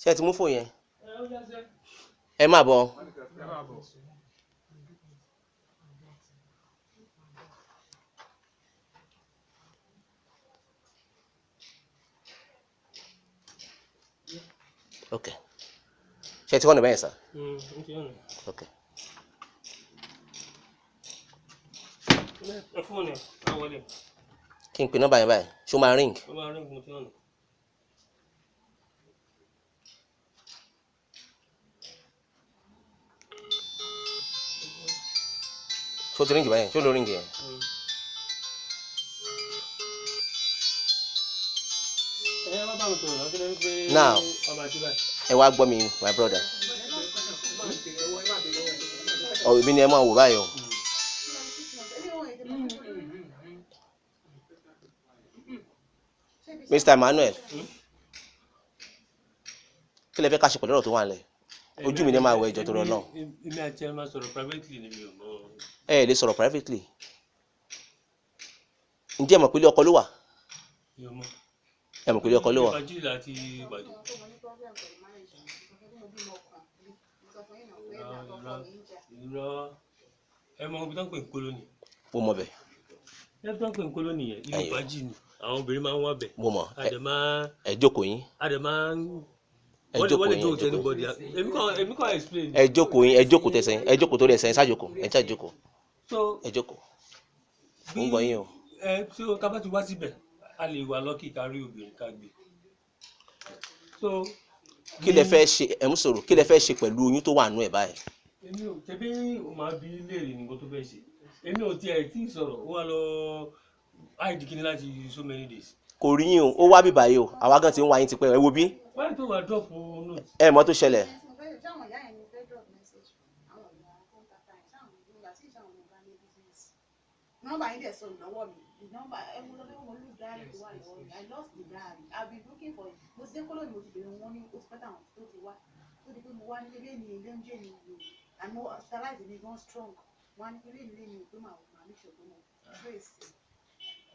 ṣé ẹ ti mú fóònù yẹn ẹ má bọ̀. ok ṣé ẹ ti wọ́n ní bẹ́ẹ̀ sà. ok. kí n pè nọ́mbà yẹn báyìí ṣó máa ring. ṣó ti ring báyìí ṣó ló ring yẹn. now ẹ wá gbọ́ mi my brother. ọ̀ èmi ni ẹ máa wò báyìí o. Mr. Emmanuel kí lẹ fẹ́ ká ṣe pẹ̀lú ọ̀rọ̀ tó wà nílẹ̀ ojú mi ní máa wọ ẹjọ́ tó rọ náà. èmi àti ẹ máa sọ̀rọ̀ privately níbi ọmọ. ẹ lè sọ̀rọ̀ privately. ǹjẹ́ ẹ mọ̀ pé ilé ọkọ ló wà. ẹ mọ̀ pé ilé ọkọ ló wà. ẹ mọ ibi tó ń pè ń kóló ni. mo mọ̀ bẹ́ẹ̀. ẹ tó ń pè ń kóló nìyẹn ilé ìbàjì ni àwọn obìnrin máa ń wá bẹ̀. mo mọ̀ ẹ jókòó yín. ẹ jókòó yín èmi kàn explain. ẹ jókòó yín ẹ jókòó tẹsẹ̀ ẹ jókòó tó rẹsẹ̀ ẹ ṣáàjókòó ẹ ṣáàjókòó ẹ jókòó. mo ń gbọ́ yín o. tí o ká bá ti wá síbẹ̀ a lè wà lọ́kì ká rí obìnrin ká gbé. kí lẹ fẹ́ ṣe ẹ mú sọ̀rọ̀ kí lẹ fẹ́ ṣe pẹ̀lú oyún tó wà nú ẹ̀ báyìí. èmi ò tẹ́bí o máa bí léèrè nǹkan tó fẹ́ ṣe èmi ò tiẹ̀ tí ì sọ̀rọ̀ ó wà lọ àìdí kíní láti so many days. kò rí yín o ó wá bíbá yìí o àwa gan ti ń wá yín tipẹ́ ẹ wo bí. wáyé tó wà drop note. ẹ mọ̀ tó ṣẹlẹ̀. nọ́mbà yín dẹ̀ sọ ìnáwó mi nọ́mbà ẹ mo lọ fẹ́ mo lù dáàrí tó wà lọ́wọ́ mi I lost the diary I been looking for it mo ti dé kóló ni mo ti bèrè wọn ní oṣù pẹ́tà àwọn tó ti wá tó di pé mo wá ní ilé ní ilé ń jẹ́ ní ìlú àmọ́ sterilize mi gan strong wá ní ilé ní ìlú pé màá ní ṣògbọ́n mọ́ trace.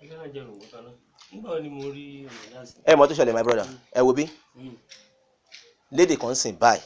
ẹgbẹ́ náà jẹ́ òwò kan náà nígbà ni mo rí ọ̀nà láti. ẹ mọ̀ tó ṣẹlẹ̀ my brother ẹ wo bí lédè kan sìn báyìí